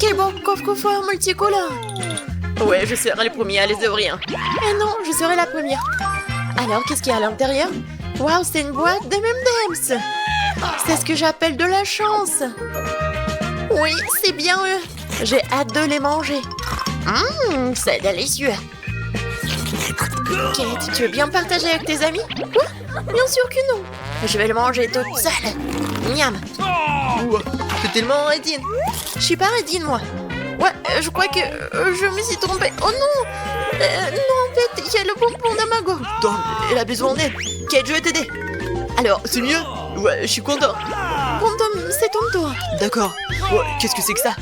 Quel bon coffre-fort multicolore. Ouais, je serai le premier à les ouvrir. Eh non, je serai la première. Alors, qu'est-ce qu'il y a à l'intérieur? Waouh, c'est une boîte de M&M's. C'est ce que j'appelle de la chance. Oui, c'est bien eux. J'ai hâte de les manger. C'est délicieux. Kate, tu veux bien partager avec tes amis? Quoi? Bien sûr que non. Je vais le manger toute seule. Miam. Ouah, t'es tellement Redine. Je suis pas Redine, moi. Ouais, je crois que je me suis trompée. Oh non! Non, en fait, il y a le bonbon dans ma gorge. Tom, elle a besoin d'aide. Kate, je vais t'aider. Alors, c'est mieux? Ouais, je suis content. Bon, Tom, c'est ton tour. D'accord. Ouais, qu'est-ce que c'est que ça?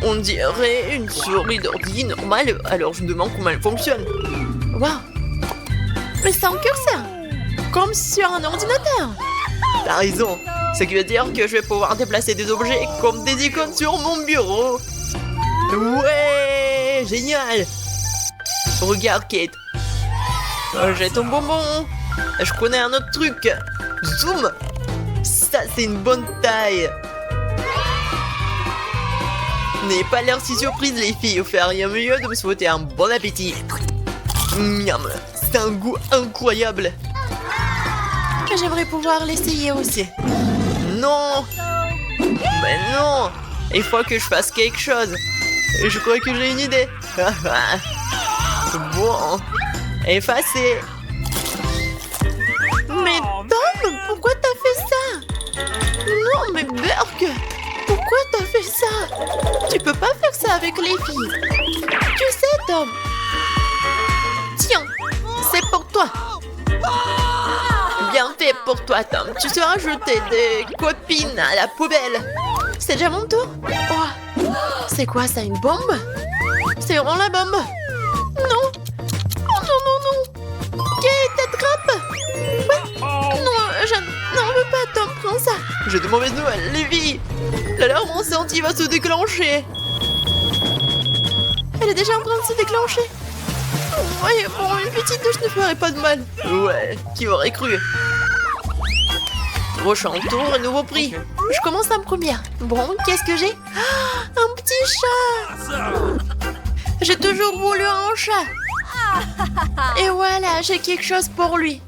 On dirait une souris d'ordi normale, alors je me demande comment elle fonctionne. Waouh! Mais c'est un curseur! Comme sur un ordinateur! T'as raison! Ce qui veut dire que je vais pouvoir déplacer des objets comme des icônes sur mon bureau! Ouais! Génial! Regarde, Kate! J'ai ton bonbon! Je connais un autre truc! Zoom! Ça, c'est une bonne taille! N'ayez pas l'air si surprise, les filles. Vous feriez mieux de me souhaiter un bon appétit. Miam, c'est un goût incroyable. J'aimerais pouvoir l'essayer aussi. Non. Mais non. Il faut que je fasse quelque chose. Et je crois que j'ai une idée. Bon. Effacé. Mais Tom, pourquoi t'as fait ça? Non, mais Burke. Pourquoi t'as fait ça? Tu peux pas faire ça avec les filles. Tu sais, Tom. Tiens, c'est pour toi. Bien fait pour toi, Tom. Tu seras jeté des copines à la poubelle. C'est déjà mon tour? Oh. C'est quoi ça, une bombe? C'est vraiment la bombe? Non. Oh non, non, non. Kate, attrape. Ouais. Non, je n'en veux pas, Tom. Prends ça. J'ai de mauvaises nouvelles, les filles. L'alarme incendie va se déclencher. Elle est déjà en train de se déclencher. Ouais, bon, une petite douche ne ferait pas de mal. Ouais, qui aurait cru? Prochain tour et nouveau prix. Je commence en première. Bon, qu'est-ce que j'ai? Un petit chat. J'ai toujours voulu un chat. Et voilà, j'ai quelque chose pour lui.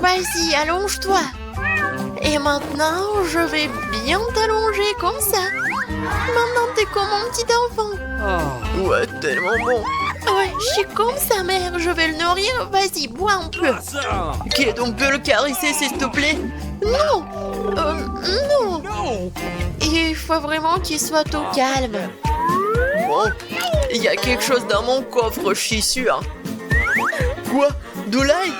Vas-y, allonge-toi. Et maintenant, je vais bien t'allonger comme ça. Maintenant, t'es comme un petit enfant. Ouais, tellement bon. Ouais, je suis comme sa mère. Je vais le nourrir. Vas-y, bois un peu. Kate, on peut le caresser, s'il te plaît? Non. Non. Il faut vraiment qu'il soit au calme. Bon, il y a quelque chose dans mon coffre, je suis sûre. Quoi? De l'ail?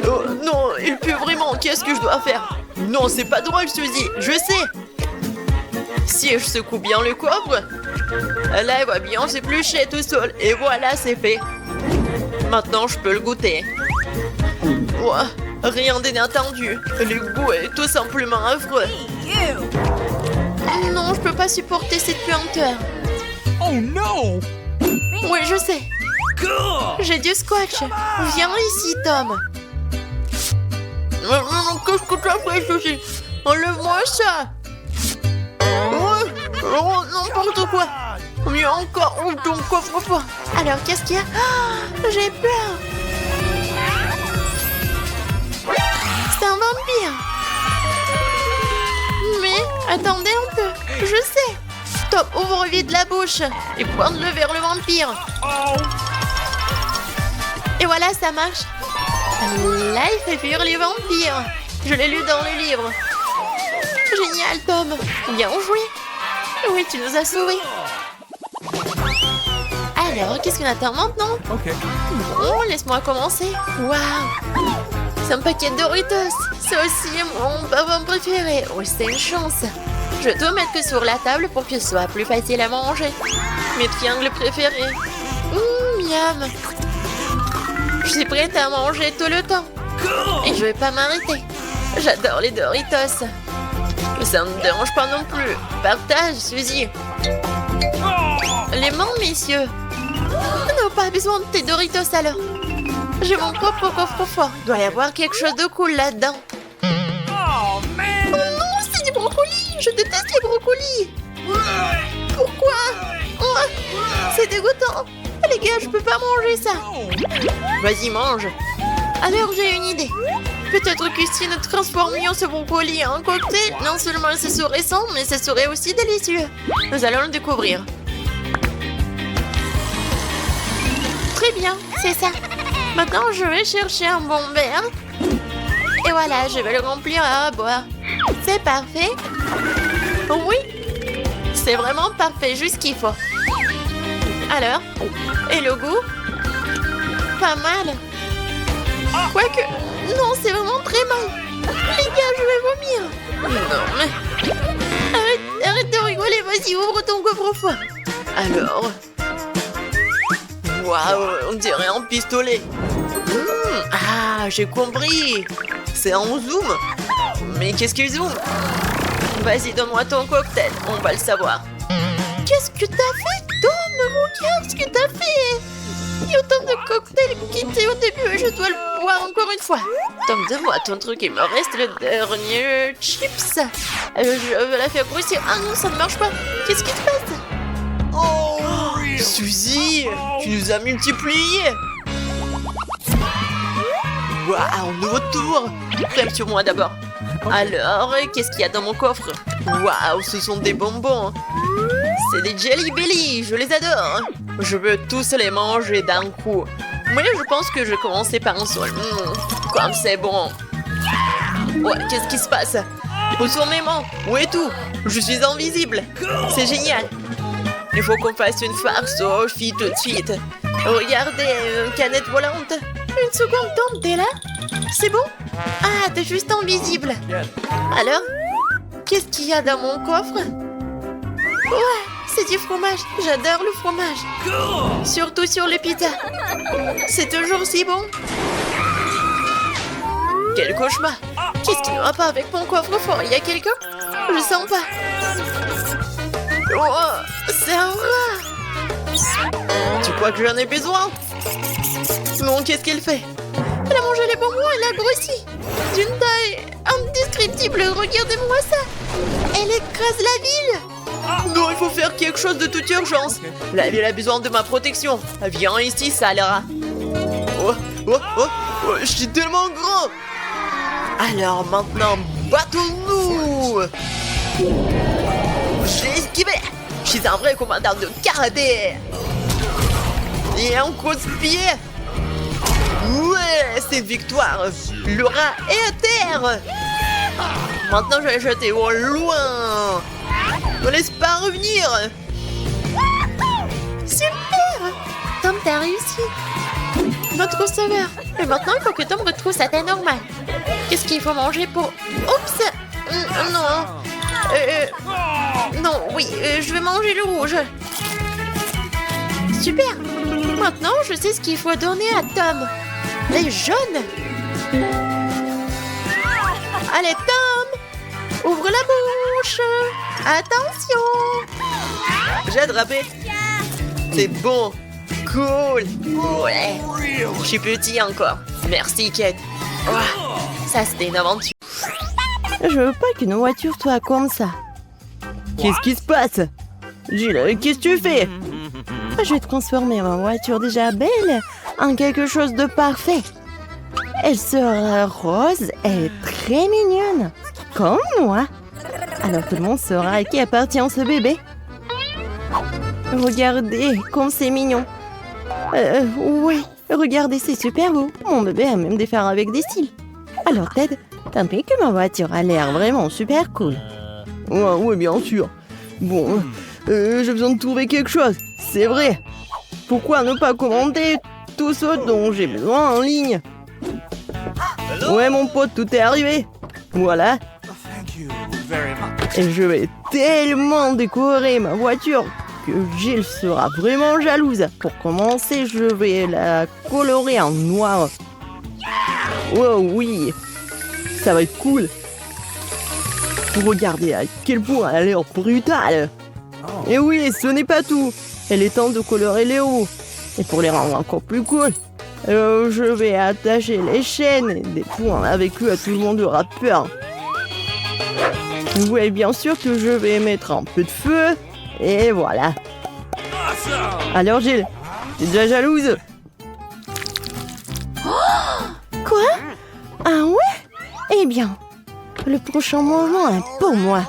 Oh, non, il pue vraiment. Qu'est-ce que je dois faire? Non, c'est pas drôle, Suzy, je sais. Si je secoue bien le coffre, là, il va bien s'éplucher tout seul. Et voilà, c'est fait. Maintenant, je peux le goûter. Ouah, rien d'inattendu. Le goût est tout simplement affreux. Non, je peux pas supporter cette puanteur. Oh non! Oui, je sais. J'ai du scotch. Viens ici, Tom. Qu'est-ce que tu as fait, Suzy? Enlève-moi ça. Oh, n'importe quoi. Mieux encore, ouvre ton coffre-fort. Alors, qu'est-ce qu'il y a? J'ai peur. C'est un vampire. Mais, attendez un peu. Je sais. Top, ouvre vite la bouche et pointe-le vers le vampire. Et voilà, ça marche. Là, il fait fuir les vampires. Je l'ai lu dans le livre. Génial, Tom. Bien joué. Oui, tu nous as sauvés. Alors, qu'est-ce qu'on attend maintenant? Bon, laisse-moi commencer. Waouh. C'est un paquet de Doritos. C'est aussi mon bonbon préféré. Oh, c'est une chance. Je vais tout mettre sur la table pour que ce soit plus facile à manger. Mes triangles préférés. Miam. Je suis prête à manger tout le temps. Et je vais pas m'arrêter. J'adore les Doritos. Ça ne me dérange pas non plus. Partage, Suzy. Les mains, messieurs. On n'a pas besoin de tes Doritos alors. J'ai mon propre coffre-fort. Il doit y avoir quelque chose de cool là-dedans. Oh non, c'est des brocolis. Je déteste les brocolis. dégoûtant. Les gars, je peux pas manger ça. Vas-y, mange. Alors, j'ai une idée. Peut-être que si nous transformions ce brocoli en cocktail, non seulement ce serait sans, mais ce serait aussi délicieux. Nous allons le découvrir. Très bien, c'est ça. Maintenant, je vais chercher un bon verre. Et voilà, je vais le remplir à boire. C'est parfait. Oui, c'est vraiment parfait, juste ce qu'il faut. Alors, et le goût? Pas mal. Quoique, non, c'est vraiment très mal. Les gars, je vais vomir. Non, mais... Arrête de rigoler, vas-y, ouvre ton coffre-fort. Alors... Waouh, on dirait un pistolet. Ah, j'ai compris. C'est un zoom. Mais qu'est-ce qu'il zoome? Vas-y, donne-moi ton cocktail, on va le savoir. Qu'est-ce que t'as fait, Tom? Regarde ce que t'as fait. Il y a autant de cocktails quittés au début et je dois le boire encore une fois. Tom, donne-moi ton truc, il me reste le dernier chips. Je vais la faire grossir. Ah non, ça ne marche pas. Qu'est-ce qui se passe? Oh, Suzy, tu nous as multipliés. Waouh, nouveau tour. Prends sur moi d'abord. Alors, qu'est-ce qu'il y a dans mon coffre? Waouh, ce sont des bonbons. C'est des Jelly Belly, je les adore. Je veux tous les manger d'un coup. Moi, je pense que je vais commencer par un seul. Comme c'est bon. Ouais, qu'est-ce qui se passe? Où sont mes mains? Où est tout? Je suis invisible. C'est génial. Il faut qu'on fasse une farce aux filles tout de suite. Regardez, une canette volante. Une seconde, Tom, t'es là? C'est bon? Ah, t'es juste invisible. Alors? Qu'est-ce qu'il y a dans mon coffre? Ouais, c'est du fromage. J'adore le fromage. Surtout sur les pizzas. C'est toujours si bon. Quel cauchemar. Qu'est-ce qui ne va pas avec mon coffre-fort? Il y a quelqu'un? Je sens pas. Oh, c'est un rat. Tu crois que j'en ai besoin? Non, qu'est-ce qu'elle fait? Elle a mangé les bonbons, elle a grossi. D'une taille indescriptible, regardez-moi ça. Elle écrase la ville. Non, il faut faire quelque chose de toute urgence. La ville a besoin de ma protection. Viens ici, sale rat. Oh, je suis tellement grand. Alors maintenant, battons-nous. J'ai esquivé. Je suis un vrai commandant de karaté. Et un coup de pied. Ouais, c'est victoire. Le rat est à terre. Maintenant, je vais le jeter au loin. Ne laisse pas revenir. Super. Tom, t'as réussi. Notre sauveur. Et maintenant, il faut que Tom retrouve sa taille normale. Qu'est-ce qu'il faut manger pour... Oups. Non. Non, oui, je vais manger le rouge. Super. Maintenant, je sais ce qu'il faut donner à Tom. Les jaunes. Allez, Tom. Ouvre la bouche. Attention. J'ai attrapé. C'est bon. Cool. Ouais. Je suis petit encore. Merci, Kate. Oh, ça, c'était une aventure. Je veux pas qu'une voiture soit comme ça. Qu'est-ce qui se passe? Gilles, qu'est-ce que tu fais? Je vais transformer ma voiture déjà belle en quelque chose de parfait. Elle sera rose et très mignonne, comme moi. Alors tout le monde saura à qui appartient ce bébé. Regardez comme c'est mignon. Oui, regardez, c'est super beau. Mon bébé a même des phares avec des cils. Alors Ted, t'as vu que ma voiture a l'air vraiment super cool? Ouais, bien sûr. Bon, j'ai besoin de trouver quelque chose. C'est vrai. Pourquoi ne pas commander tout ce dont j'ai besoin en ligne? Ouais, mon pote, tout est arrivé. Voilà. Et je vais tellement décorer ma voiture que Gilles sera vraiment jalouse. Pour commencer, je vais la colorer en noir. Oh oui, ça va être cool. Regardez à quel point elle a l'air brutale. Et oui, ce n'est pas tout. Il est temps de colorer les roues. Et pour les rendre encore plus cool, je vais attacher les chaînes et des points avec eux à tout le monde aura peur. Oui, bien sûr que je vais mettre un peu de feu. Et voilà. Alors Gilles, t'es déjà jalouse? Quoi? Ah ouais? Eh bien, le prochain mouvement est pour moi.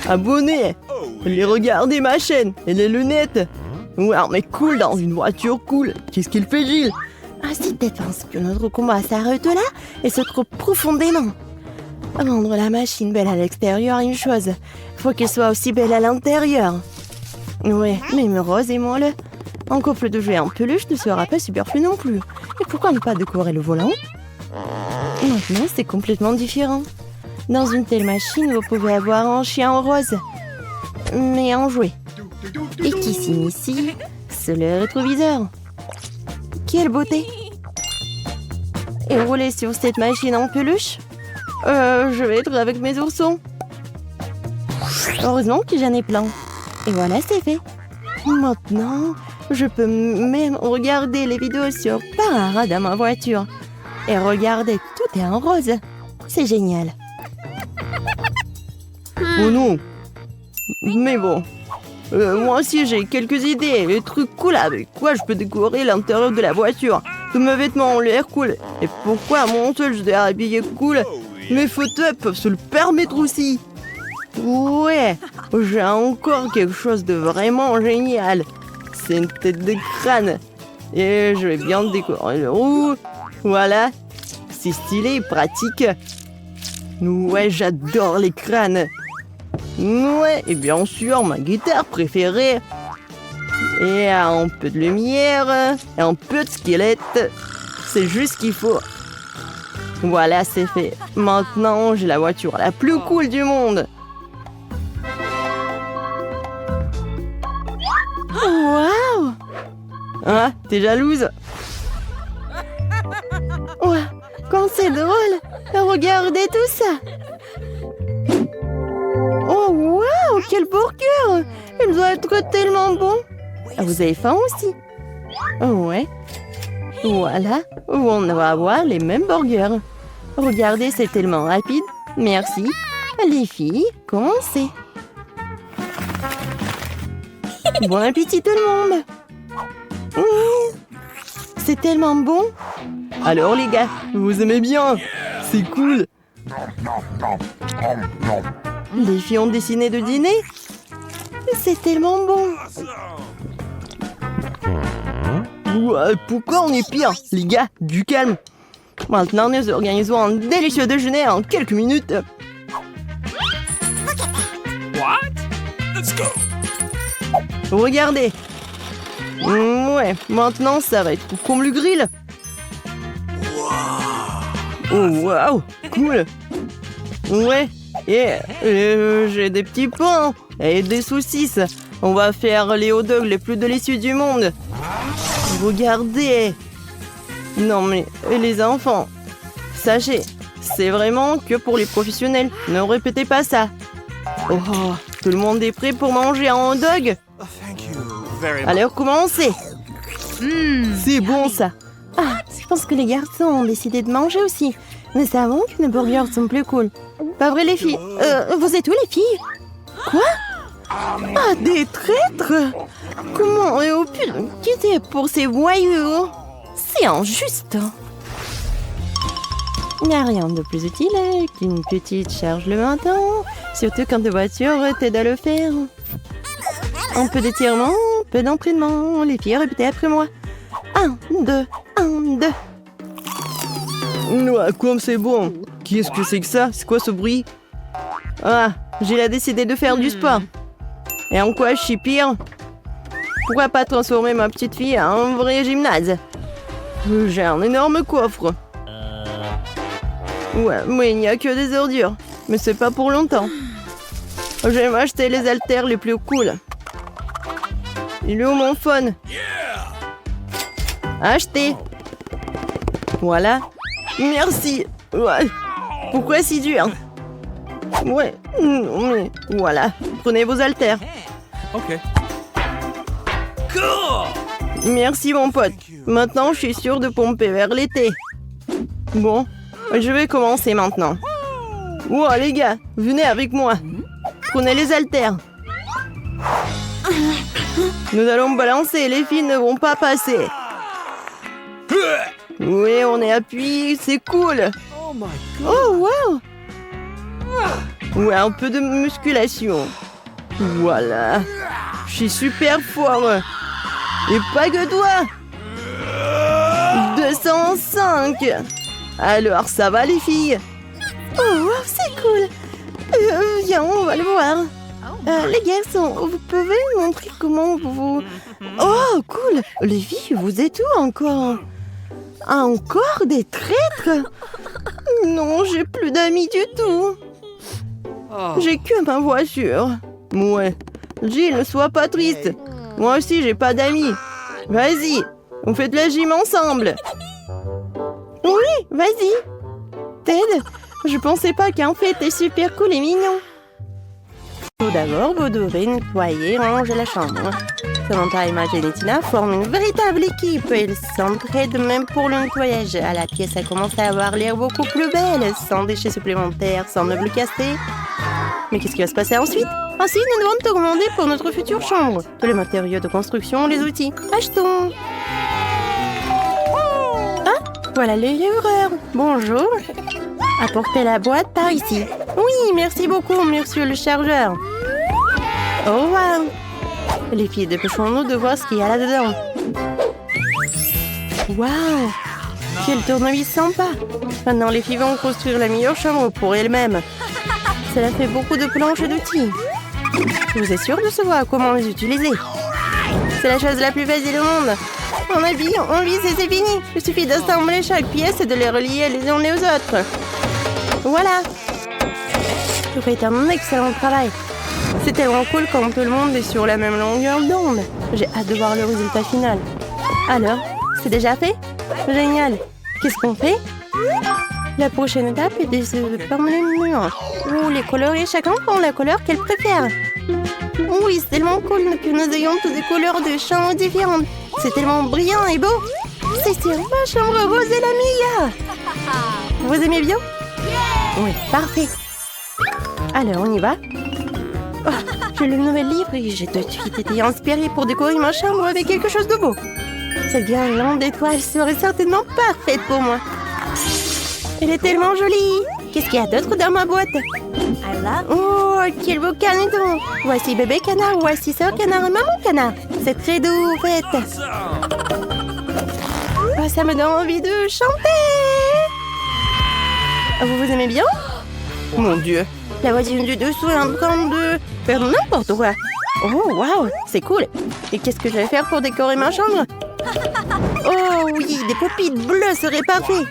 Abonné! Les regarder ma chaîne et les lunettes! Ouais, mais cool dans une voiture cool! Qu'est-ce qu'il fait, Gilles? Ah, si tu penses que notre combat s'arrête là et se trouve profondément. Rendre la machine belle à l'extérieur est une chose. Faut qu'elle soit aussi belle à l'intérieur. Ouais, même Rose et moi, en couple de jouets en peluche ne sera pas superflu non plus. Et pourquoi ne pas décorer le volant? Maintenant, c'est complètement différent. Dans une telle machine, vous pouvez avoir un chien rose, mais en jouet. Et qui s'initie, c'est le rétroviseur. Quelle beauté! Et rouler sur cette machine en peluche? Je vais être avec mes oursons. Heureusement que j'en ai plein. Et voilà, c'est fait. Maintenant, je peux même regarder les vidéos sur Parara dans ma voiture. Et regardez, tout est en rose. C'est génial. Oh non! Mais bon, moi aussi j'ai quelques idées, des trucs cool avec quoi je peux décorer l'intérieur de la voiture. Tous mes vêtements ont l'air cool. Et pourquoi mon seul je dois habiller cool? Mes fauteuils peuvent se le permettre aussi. Ouais, j'ai encore quelque chose de vraiment génial. C'est une tête de crâne. Et je vais bien décorer le roux. Voilà, c'est stylé et pratique. Ouais, j'adore les crânes. Ouais, et bien sûr, ma guitare préférée. Et un peu de lumière, et un peu de squelette. C'est juste ce qu'il faut. Voilà, c'est fait. Maintenant, j'ai la voiture la plus cool du monde. Waouh! Hein, t'es jalouse? Ouais, comme c'est drôle! Regardez tout ça! Oh waouh! Quel burger! Il doit être tellement bon! Vous avez faim aussi? Ouais. Voilà, on va avoir les mêmes burgers. Regardez, c'est tellement rapide. Merci. Les filles, commencez. Bon appétit tout le monde. C'est tellement bon. Alors les gars, vous aimez bien? C'est cool. Les filles ont décidé de dîner. C'est tellement bon. Ouais, pourquoi on est pire? Les gars, du calme. Maintenant, nous organisons un délicieux déjeuner en quelques minutes. What? Let's go. Regardez. Ouais, maintenant, ça va être comme le grill. Oh, waouh, cool. Ouais, et j'ai des petits pains et des saucisses. On va faire les hot dogs les plus délicieux du monde. Regardez. Non mais, les enfants, sachez, c'est vraiment que pour les professionnels. Ne répétez pas ça. Oh, tout le monde est prêt pour manger un hot dog? Alors commencez. C'est bon ça. Ah, je pense que les garçons ont décidé de manger aussi. Nous savons que nos burgers sont plus cool. Pas vrai les filles? Vous êtes où les filles? Quoi? Ah, des traîtres? Comment au pu quitter pour ces voyous? C'est injuste. Il n'y a rien de plus utile qu'une petite charge le matin, surtout quand ta voiture t'aide à le faire. Un peu d'étirement, un peu d'entraînement. Les filles, répétez après moi. 1, 2, 1, 2. Ouais, comme c'est bon. Qu'est-ce que c'est que ça? C'est quoi ce bruit? Ah, j'ai décidé de faire du sport. Et en quoi je suis pire? Pourquoi pas transformer ma petite fille en vrai gymnase? J'ai un énorme coffre. Ouais, mais il n'y a que des ordures. Mais c'est pas pour longtemps. Je vais m'acheter les haltères les plus cool. Il est où mon phone? Acheté. Voilà. Merci. Ouais. Pourquoi si dur? Ouais. Mais voilà. Prenez vos haltères. Ok. Merci mon pote. Maintenant, je suis sûre de pomper vers l'été. Bon, je vais commencer maintenant. Wow, les gars, venez avec moi. Prenez les haltères. Nous allons balancer, les filles ne vont pas passer. Oui, on est appuyé, c'est cool. Oh my god. Oh, wow. Ouais, un peu de musculation. Voilà. Je suis super fort. Et pas que toi. 205. Alors, ça va les filles? Oh, wow, c'est cool. Viens, on va le voir. Les garçons, vous pouvez me montrer comment vous... Oh, cool. Les filles, vous êtes où encore? Encore des traîtres? Non, j'ai plus d'amis du tout. Oh. J'ai que ma voiture. Ouais. Jill, ne sois pas triste. Moi aussi, j'ai pas d'amis. Vas-y, on fait de la gym ensemble. Oui, vas-y. Ted, je pensais pas qu'en fait, t'es super cool et mignon. Tout d'abord, vous devez nettoyer, ranger la chambre. Samantha, Image et Tina forment une véritable équipe. Ils s'entraident même pour le nettoyage. À la pièce a commencé à avoir l'air beaucoup plus belle, sans déchets supplémentaires, sans meubles cassés. Mais qu'est-ce qui va se passer ensuite? Ainsi, nous devons te commander pour notre future chambre. Tous les matériaux de construction, les outils. Achetons. Ah, voilà le livreur. Bonjour. Apportez la boîte par ici. Oui, merci beaucoup, monsieur le chargeur. Oh, wow. Les filles, dépêchons-nous de voir ce qu'il y a là-dedans. Waouh! Quel tournevis sympa! Maintenant, les filles vont construire la meilleure chambre pour elles-mêmes. Cela fait beaucoup de planches et d'outils. Vous êtes sûr de savoir comment les utiliser? C'est la chose la plus facile au monde. On habille, on visse et c'est fini. Il suffit d'assembler chaque pièce et de les relier les unes aux autres. Voilà! Vous faites un excellent travail. C'est tellement cool quand tout le monde est sur la même longueur d'onde. J'ai hâte de voir le résultat final. Alors, c'est déjà fait? Génial. Qu'est-ce qu'on fait? La prochaine étape est de peindre les murs. Ou les colorer. Chacun prend la couleur qu'elle préfère. Oui, c'est tellement cool que nous ayons toutes des couleurs de chambres différentes. C'est tellement brillant et beau. C'est sûr, ma chambre rose est la meilleure. Vous aimez bien? Oui, parfait. Alors, on y va? Oh, j'ai le nouvel livre et j'ai tout de suite été inspirée pour décorer ma chambre avec quelque chose de beau. Cette guirlande d'étoiles serait certainement parfaite pour moi. Elle est tellement jolie. Qu'est-ce qu'il y a d'autre dans ma boîte? Oh, quel beau caneton. Voici bébé canard, voici sœur canard et maman canard. C'est très doux, en fait. Oh, ça me donne envie de chanter. Vous vous aimez bien? Mon Dieu. La voisine du dessous est en train de faire n'importe quoi. Oh, waouh, c'est cool. Et qu'est-ce que je vais faire pour décorer ma chambre? Oh oui, des pop-it bleues seraient parfaits.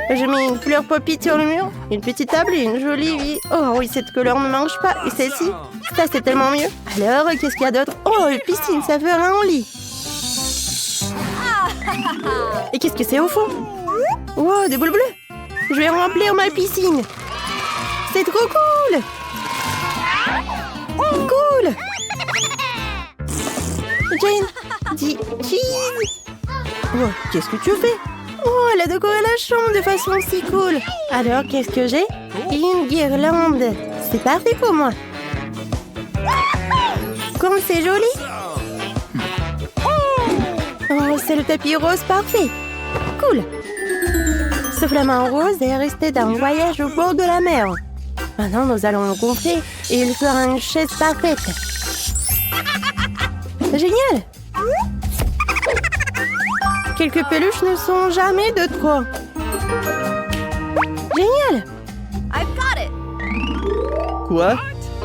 Je mets une fleur pop-it sur le mur, une petite table et une jolie vie. Oh oui, cette couleur ne mange pas. Et celle-ci, ça c'est tellement mieux. Alors, qu'est-ce qu'il y a d'autre? Oh, une piscine, ça fera un lit. Et qu'est-ce que c'est au fond? Oh, des boules bleues. Je vais remplir ma piscine. C'est trop cool! Cool! Jane, dis cheese! Oh, qu'est-ce que tu fais? Oh, elle a décoré la chambre de façon si cool! Alors, qu'est-ce que j'ai? Une guirlande! C'est parfait pour moi! Comme c'est joli! Oh, c'est le tapis rose parfait! Cool! Ce flamant rose est resté d'un voyage au bord de la mer. Maintenant, nous allons le gonfler et il fera une chaise parfaite. Génial! Quelques peluches ne sont jamais de trop. Génial! Quoi?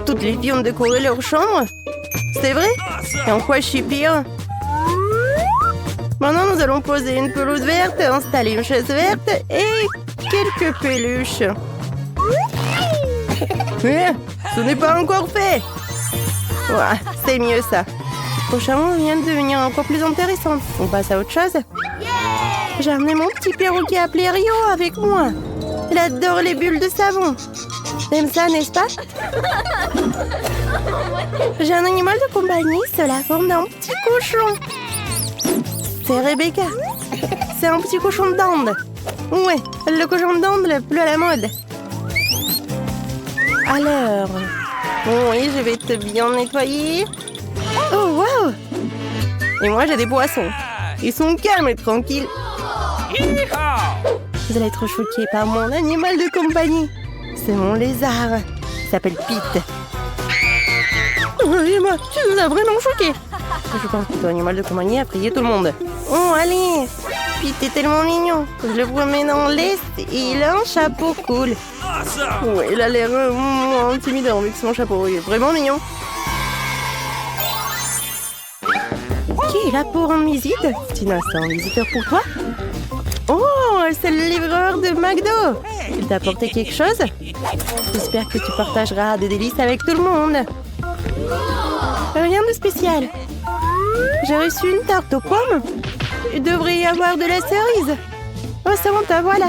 Toutes les filles ont décoré leur chambre? C'est vrai? Et en quoi je suis pire? Maintenant, nous allons poser une pelouse verte, installer une chaise verte et quelques peluches. Mais ce n'est pas encore fait. Ouais, c'est mieux ça. Le prochain vient de devenir encore plus intéressant. On passe à autre chose. J'ai amené mon petit perroquet appelé Rio avec moi. Il adore les bulles de savon. T'aimes ça, n'est-ce pas? J'ai un animal de compagnie sous la forme d'un petit cochon. C'est Rebecca. C'est un petit cochon d'Inde. Ouais, le cochon d'Inde le plus à la mode. Alors, oui, je vais te bien nettoyer. Oh, wow! Et moi, j'ai des poissons. Ils sont calmes et tranquilles. Vous allez être choqués par mon animal de compagnie. C'est mon lézard. Il s'appelle Pete. Et moi, tu nous as vraiment choqués. Je pense que ton animal de compagnie a prié tout le monde. Oh, allez. Pete est tellement mignon. Je le promène dans l'Est et il a un chapeau cool. Ouais, il a l'air intimidant avec son chapeau. Il est vraiment mignon. Qui est là pour une visite? Tina, c'est un visiteur pour toi? Oh, c'est le livreur de McDo. Il t'a apporté quelque chose? J'espère que tu partageras des délices avec tout le monde. Rien de spécial. J'ai reçu une tarte aux pommes. Il devrait y avoir de la cerise. Oh, Samantha, voilà.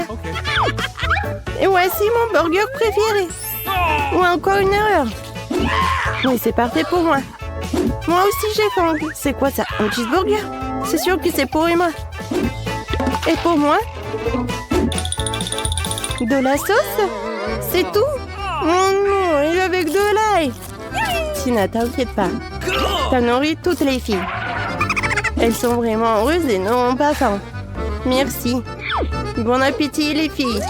Et voici mon burger préféré. Ou encore une erreur. Oui, c'est parfait pour moi. Moi aussi, j'ai faim. C'est quoi ça? Un cheeseburger? C'est sûr que c'est pour Emma. Et pour moi? De la sauce? C'est tout? Oh non, et avec de l'ail. Tina, t'inquiète pas. T'as nourri toutes les filles. Elles sont vraiment heureuses et n'ont pas faim. Merci. Bon appétit, les filles.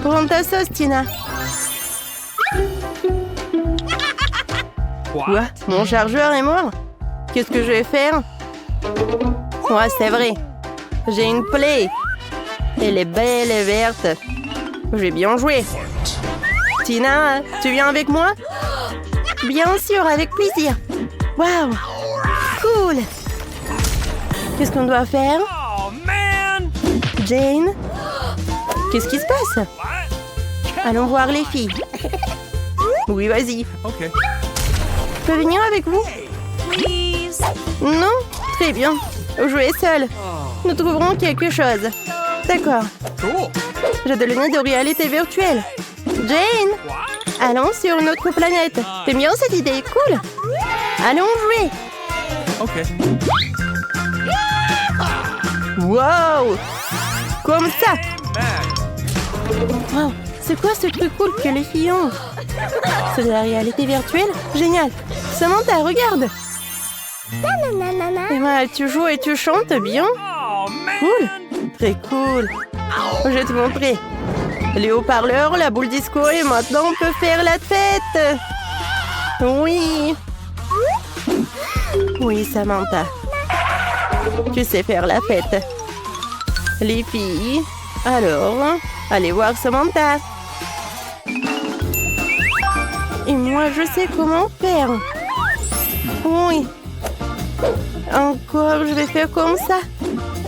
Prends ta sauce, Tina. Quoi? Mon chargeur est mort? Qu'est-ce que je vais faire? Ouais, c'est vrai. J'ai une plaie. Elle est belle et verte. J'ai bien joué. Tina, tu viens avec moi? Bien sûr, avec plaisir. Waouh! Cool! Qu'est-ce qu'on doit faire? Jane? Qu'est-ce qui se passe? Allons voir les filles. Oui, vas-y. Okay. Je peux venir avec vous? Non? Très bien. Jouez seul. Nous trouverons quelque chose. D'accord. Cool. J'ai de lunettes de réalité virtuelle. Jane! Allons sur une autre planète. T'aimes bien cette idée? Cool. Allons jouer. Okay. Wow! Comme ça. Wow, c'est quoi ce truc cool que les filles ont? C'est de la réalité virtuelle? Génial. Samantha, regarde. Emma, tu joues et tu chantes bien? Cool. Très cool. Je vais te montrer. Les haut-parleurs, la boule disco et maintenant on peut faire la fête. Oui. Oui, Samantha. Tu sais faire la fête. Les filles, alors, allez voir Samantha. Et moi, je sais comment faire. Oui. Encore, je vais faire comme ça.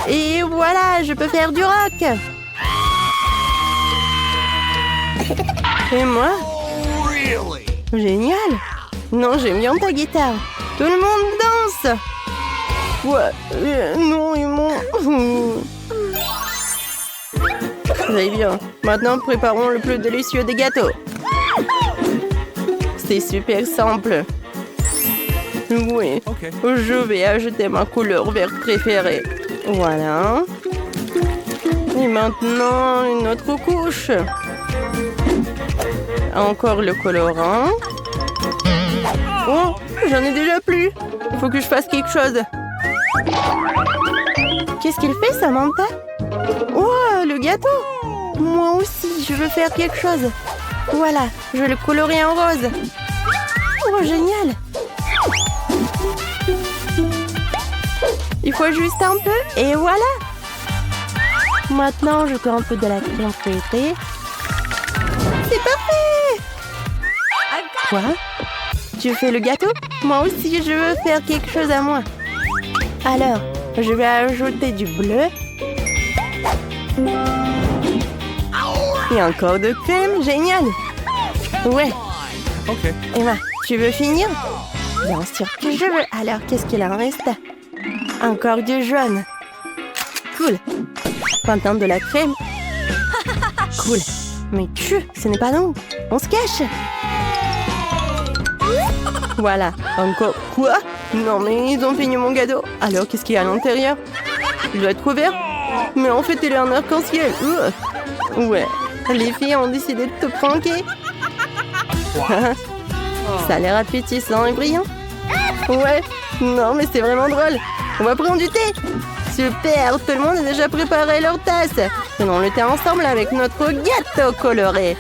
Et voilà, je peux faire du rock. Et moi? Génial. Non, j'aime bien ta guitare. Tout le monde danse. Ouais, non, ils m'ont... Très bien. Maintenant, préparons le plus délicieux des gâteaux. C'est super simple. Oui, Okay. je vais ajouter ma couleur verte préférée. Voilà. Et maintenant, une autre couche. Encore le colorant. Oh, j'en ai déjà plus. Il faut que je fasse quelque chose. Qu'est-ce qu'il fait, Samantha? Oh, le gâteau. Moi aussi, je veux faire quelque chose. Voilà, je vais le colorer en rose. Oh, génial. Il faut juste un peu, et voilà. Maintenant, je prends un peu de la crème feuilletée. C'est parfait. Quoi? Tu fais le gâteau? Moi aussi, je veux faire quelque chose à moi. Alors, je vais ajouter du bleu. Et encore de crème, génial. Ouais. Okay. Emma, tu veux finir? Bien sûr que je veux. Alors, qu'est-ce qu'il en reste? Encore du jaune. Cool. Maintenant de la crème. Cool. Mais ce n'est pas nous. On se cache. Voilà. Encore. Quoi? Non, mais ils ont fini mon gâteau. Alors, qu'est-ce qu'il y a à l'intérieur? Il doit être couvert. Mais en fait, il est en arc-en-ciel. Ouais. Les filles ont décidé de te pranker. Ça a l'air appétissant et brillant. Ouais. Non, mais c'est vraiment drôle. On va prendre du thé. Super, tout le monde a déjà préparé leur tasse. Prenons le thé ensemble avec notre gâteau coloré.